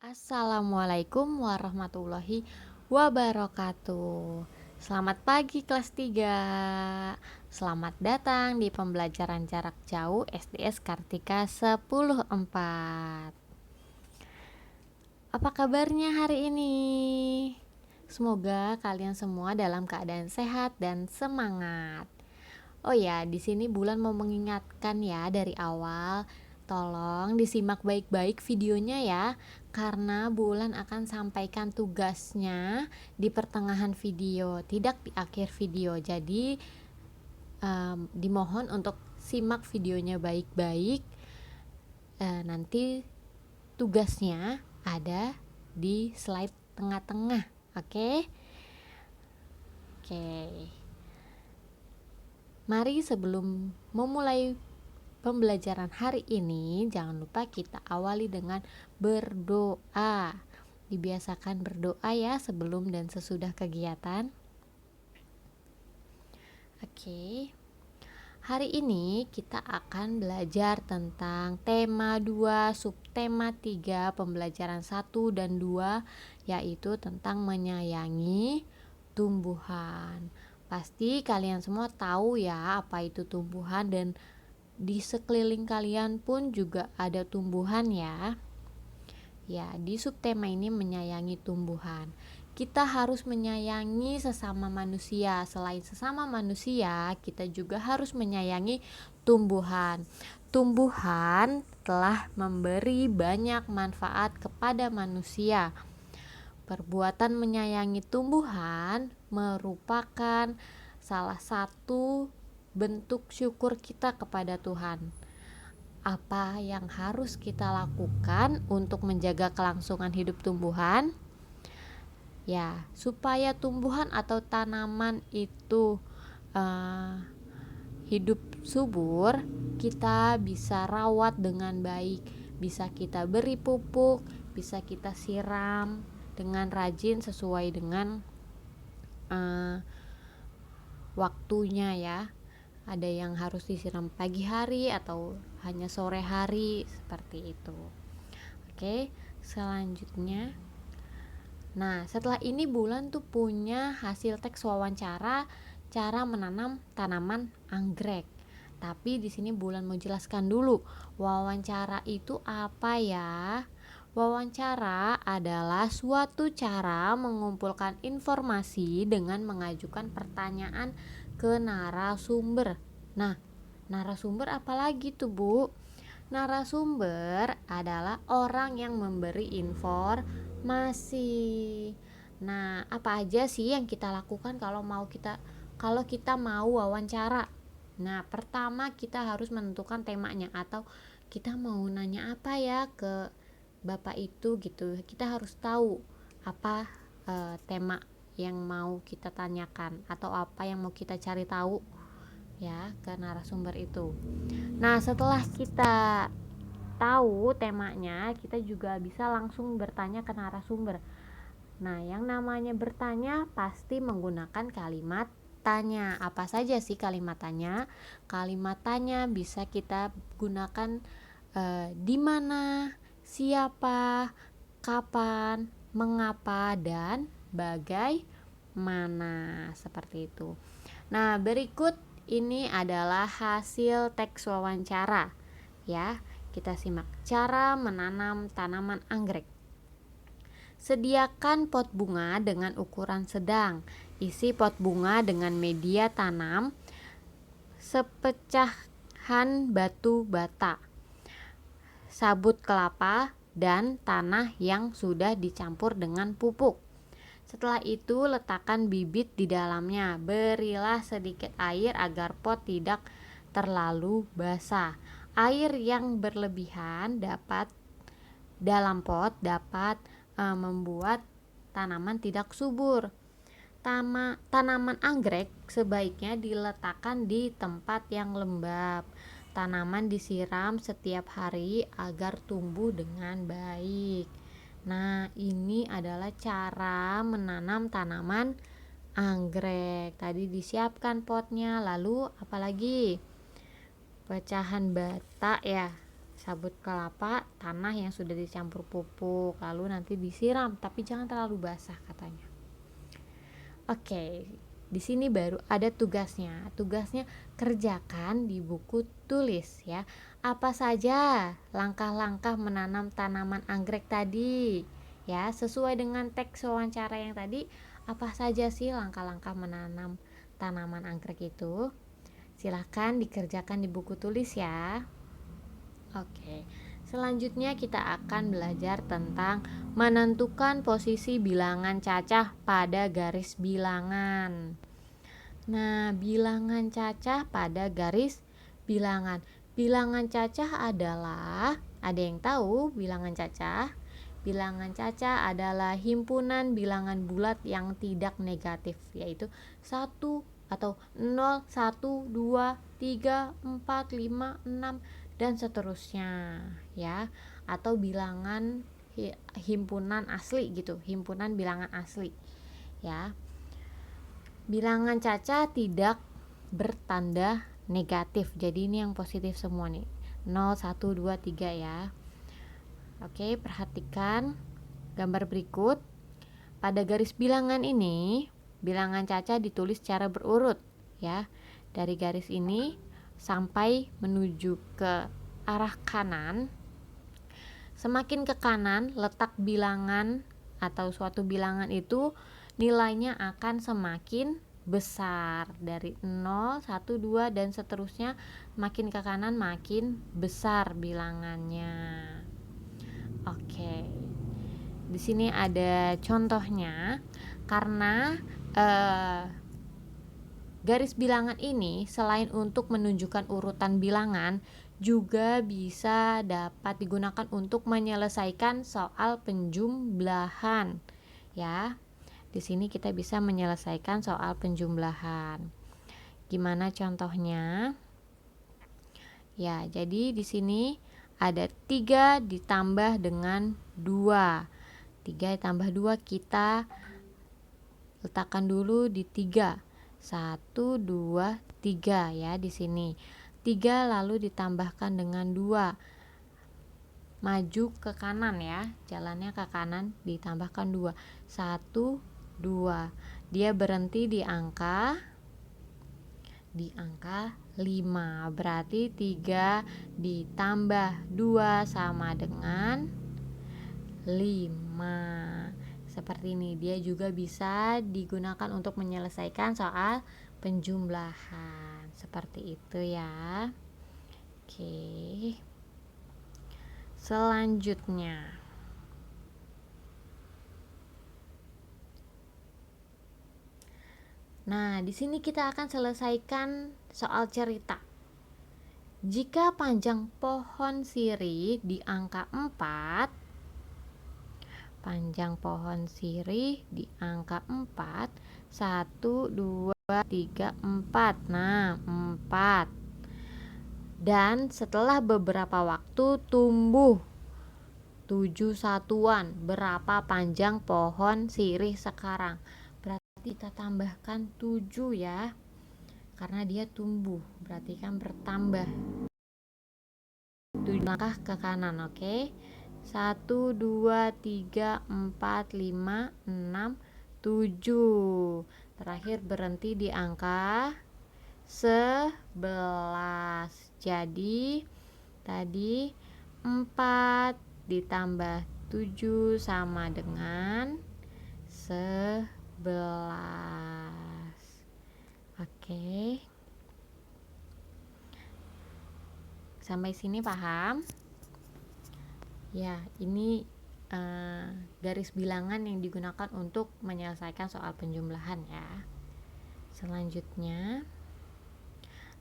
Assalamualaikum warahmatullahi wabarakatuh. Selamat pagi kelas 3. Selamat datang di pembelajaran jarak jauh SDS Kartika 104. Apa kabarnya hari ini? Semoga kalian semua dalam keadaan sehat dan semangat. Oh ya, di sini Bulan mau mengingatkan ya dari awal, tolong disimak baik-baik videonya ya, karena Bulan akan sampaikan tugasnya di pertengahan video, tidak di akhir video. Jadi dimohon untuk simak videonya baik-baik. Nanti tugasnya ada di slide tengah-tengah, oke? Oke. Mari sebelum memulai pembelajaran hari ini, jangan lupa kita awali dengan berdoa. Dibiasakan berdoa ya sebelum dan sesudah kegiatan. Oke. Hari ini kita akan belajar tentang tema 2, subtema 3, pembelajaran 1 dan 2, yaitu tentang menyayangi tumbuhan. Pasti kalian semua tahu ya apa itu tumbuhan, dan di sekeliling kalian pun juga ada tumbuhan ya. Ya, di subtema ini menyayangi tumbuhan. Kita harus menyayangi sesama manusia. Selain sesama manusia, kita juga harus menyayangi tumbuhan. Tumbuhan telah memberi banyak manfaat kepada manusia. Perbuatan menyayangi tumbuhan merupakan salah satu bentuk syukur kita kepada Tuhan. Apa yang harus kita lakukan untuk menjaga kelangsungan hidup tumbuhan? Ya, supaya tumbuhan atau tanaman itu hidup subur, kita bisa rawat dengan baik. Bisa kita beri pupuk, bisa kita siram dengan rajin sesuai dengan waktunya ya. Ada yang harus disiram pagi hari atau hanya sore hari, seperti itu. Oke, selanjutnya. Nah, setelah ini Bulan tuh punya hasil teks wawancara cara menanam tanaman anggrek. Tapi di sini Bulan mau jelaskan dulu, wawancara itu apa ya? Wawancara adalah suatu cara mengumpulkan informasi dengan mengajukan pertanyaan ke narasumber. Nah, narasumber apa lagi tuh, Bu? Narasumber adalah orang yang memberi informasi. Nah, apa aja sih yang kita lakukan kalau kita mau wawancara? Nah, pertama kita harus menentukan temanya, atau kita mau nanya apa ya ke Bapak itu gitu. Kita harus tahu apa tema yang mau kita tanyakan atau apa yang mau kita cari tahu ya ke narasumber itu. Nah, setelah kita tahu temanya, kita juga bisa langsung bertanya ke narasumber. Nah, yang namanya bertanya pasti menggunakan kalimat tanya. Apa saja sih kalimat tanya? Kalimat tanya bisa kita gunakan di mana, siapa, kapan, mengapa, dan bagaimana, seperti itu. Nah, berikut ini adalah hasil teks wawancara ya. Kita simak. Cara menanam tanaman anggrek. Sediakan pot bunga dengan ukuran sedang. Isi pot bunga dengan media tanam sepecahan batu bata, sabut kelapa, dan tanah yang sudah dicampur dengan pupuk. Setelah itu letakkan bibit di dalamnya. Berilah sedikit air agar pot tidak terlalu basah. Air yang berlebihan dalam pot dapat membuat tanaman tidak subur. Tanaman anggrek sebaiknya diletakkan di tempat yang lembab. Tanaman disiram setiap hari agar tumbuh dengan baik. Nah, ini adalah cara menanam tanaman anggrek. Tadi disiapkan potnya, lalu apalagi? Pecahan bata ya, Sabut kelapa, tanah yang sudah dicampur pupuk, lalu nanti disiram, tapi jangan terlalu basah katanya. Oke, di sini baru ada tugasnya. Tugasnya kerjakan di buku tulis ya. Apa saja langkah-langkah menanam tanaman anggrek tadi? Ya, sesuai dengan teks wawancara yang tadi, apa saja sih langkah-langkah menanam tanaman anggrek itu? Silahkan dikerjakan di buku tulis ya. Oke, selanjutnya kita akan belajar tentang menentukan posisi bilangan cacah pada garis bilangan. Nah, bilangan cacah pada garis bilangan. Bilangan cacah adalah, ada yang tahu bilangan cacah? Bilangan cacah adalah himpunan bilangan bulat yang tidak negatif, yaitu 1 atau 0, 1, 2, 3, 4, 5, 6 dan seterusnya ya, atau bilangan himpunan asli gitu, himpunan bilangan asli ya. Bilangan cacah tidak bertanda negatif, jadi ini yang positif semua nih, 0, 1, 2, 3 ya. Oke, perhatikan gambar berikut. Pada garis bilangan ini, bilangan cacah ditulis secara berurut ya, dari garis ini sampai menuju ke arah kanan. Semakin ke kanan letak bilangan atau suatu bilangan itu, nilainya akan semakin besar, dari 0, 1, 2 dan seterusnya. Makin ke kanan makin besar bilangannya. Oke, di sini ada contohnya. Karena garis bilangan ini selain untuk menunjukkan urutan bilangan, juga bisa dapat digunakan untuk menyelesaikan soal penjumlahan ya. Di sini kita bisa menyelesaikan soal penjumlahan. Gimana contohnya? Ya, jadi di sini ada 3 ditambah dengan 2. 3 ditambah 2 kita letakkan dulu di 3. 1, 2, 3 ya di sini. 3 lalu ditambahkan dengan 2. Maju ke kanan ya, jalannya ke kanan, ditambahkan 2. 1, 2. Dia berhenti di angka 5. Berarti 3 ditambah 2 sama dengan 5. Seperti ini, dia juga bisa digunakan untuk menyelesaikan soal penjumlahan. Seperti itu ya. Oke. Selanjutnya, nah, di sini kita akan selesaikan soal cerita. Jika panjang pohon sirih di angka 4, panjang pohon sirih di angka 4, 1, 2, 3, 4. Nah, 4. Dan setelah beberapa waktu tumbuh 7 satuan. Berapa panjang pohon sirih sekarang? Berarti kita tambahkan 7 ya, karena dia tumbuh, berarti kan bertambah. 7 langkah ke kanan, oke? 1, 2, 3, 4, 5, 6, 7. Terakhir berhenti di angka 11. Jadi tadi 4 ditambah 7 sama dengan 11. Oke. Sampai sini paham? Ya, ini garis bilangan yang digunakan untuk menyelesaikan soal penjumlahan ya. Selanjutnya,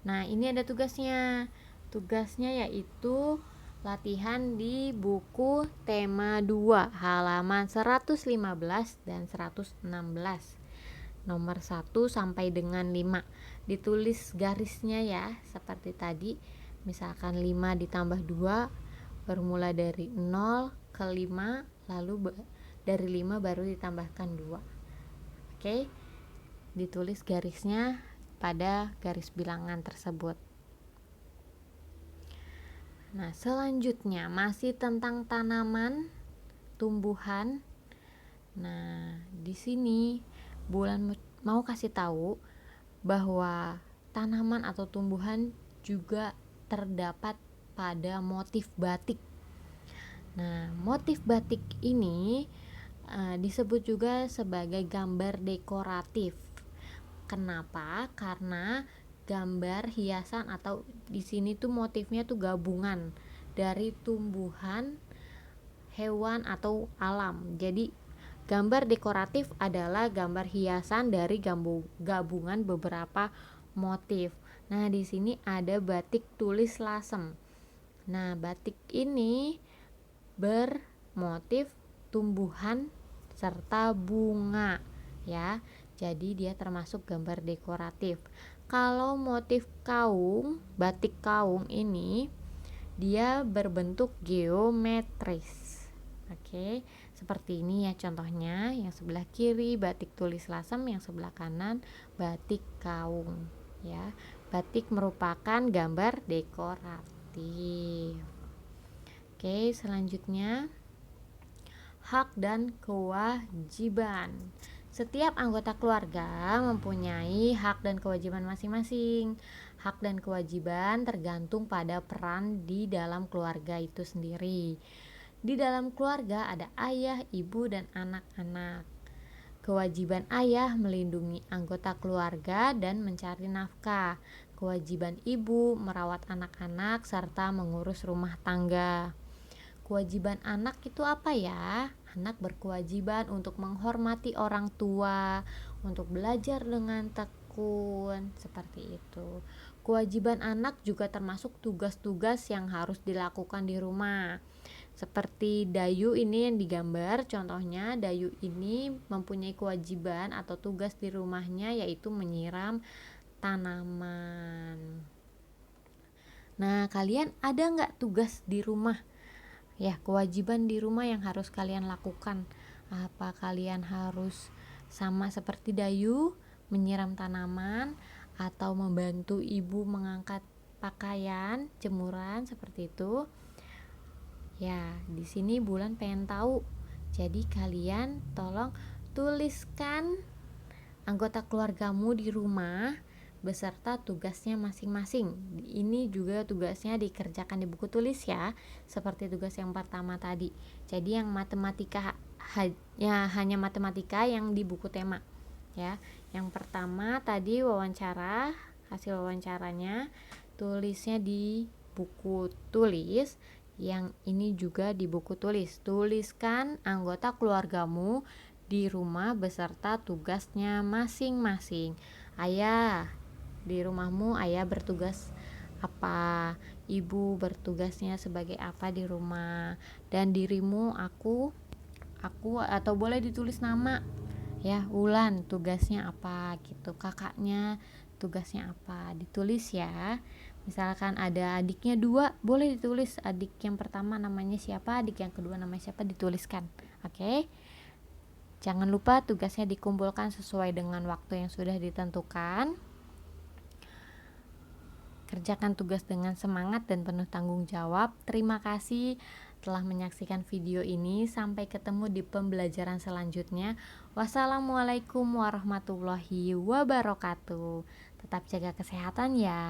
nah ini ada tugasnya. Tugasnya yaitu latihan di buku tema 2 halaman 115 dan 116, nomor 1 sampai dengan 5. Ditulis garisnya ya, seperti tadi. Misalkan 5 ditambah 2 bermula dari 0 ke 5, lalu dari 5 baru ditambahkan 2. Oke, ditulis garisnya pada garis bilangan tersebut. Nah, selanjutnya masih tentang tanaman, tumbuhan. Nah, di sini Bulan mau kasih tahu bahwa tanaman atau tumbuhan juga terdapat pada motif batik. Nah, motif batik ini disebut juga sebagai gambar dekoratif. Kenapa? Karena gambar hiasan atau di sini tuh motifnya tuh gabungan dari tumbuhan, hewan atau alam. Jadi gambar dekoratif adalah gambar hiasan dari gabungan beberapa motif. Nah, di sini ada batik tulis lasem. Nah, batik ini bermotif tumbuhan serta bunga ya. Jadi dia termasuk gambar dekoratif. Kalau motif kaung, batik kaung ini dia berbentuk geometris. Oke, seperti ini ya contohnya. Yang sebelah kiri batik tulis lasem, yang sebelah kanan batik kaung ya. Batik merupakan gambar dekoratif. Oke, selanjutnya hak dan kewajiban. Setiap anggota keluarga mempunyai hak dan kewajiban masing-masing. Hak dan kewajiban tergantung pada peran di dalam keluarga itu sendiri. Di dalam keluarga ada ayah, ibu, dan anak-anak. Kewajiban ayah melindungi anggota keluarga dan mencari nafkah. Kewajiban ibu merawat anak-anak serta mengurus rumah tangga. Kewajiban anak itu apa ya? Anak berkewajiban untuk menghormati orang tua, untuk belajar dengan tekun, seperti itu. Kewajiban anak juga termasuk tugas-tugas yang harus dilakukan di rumah. Seperti Dayu ini yang digambar, contohnya Dayu ini mempunyai kewajiban atau tugas di rumahnya yaitu menyiram tanaman. Nah, kalian ada nggak tugas di rumah? Ya, kewajiban di rumah yang harus kalian lakukan. Apa kalian harus sama seperti Dayu menyiram tanaman atau membantu ibu mengangkat pakaian, jemuran seperti itu? Ya, di sini Bulan pengen tahu. Jadi kalian tolong tuliskan anggota keluargamu di rumah beserta tugasnya masing-masing. Ini juga tugasnya dikerjakan di buku tulis ya, seperti tugas yang pertama tadi. Jadi yang matematika hanya matematika yang di buku tema ya. Yang pertama tadi wawancara, hasil wawancaranya tulisnya di buku tulis. Yang ini juga di buku tulis. Tuliskan anggota keluargamu di rumah beserta tugasnya masing-masing. Ayah, di rumahmu ayah bertugas apa, ibu bertugasnya sebagai apa di rumah, dan dirimu aku atau boleh ditulis nama ya, Wulan tugasnya apa gitu, kakaknya tugasnya apa, ditulis ya. Misalkan ada adiknya 2, boleh ditulis adik yang pertama namanya siapa, adik yang kedua namanya siapa, dituliskan. Oke. Jangan lupa tugasnya dikumpulkan sesuai dengan waktu yang sudah ditentukan. Kerjakan tugas dengan semangat dan penuh tanggung jawab. Terima kasih telah menyaksikan video ini. Sampai ketemu di pembelajaran selanjutnya. Wassalamualaikum warahmatullahi wabarakatuh. Tetap jaga kesehatan ya.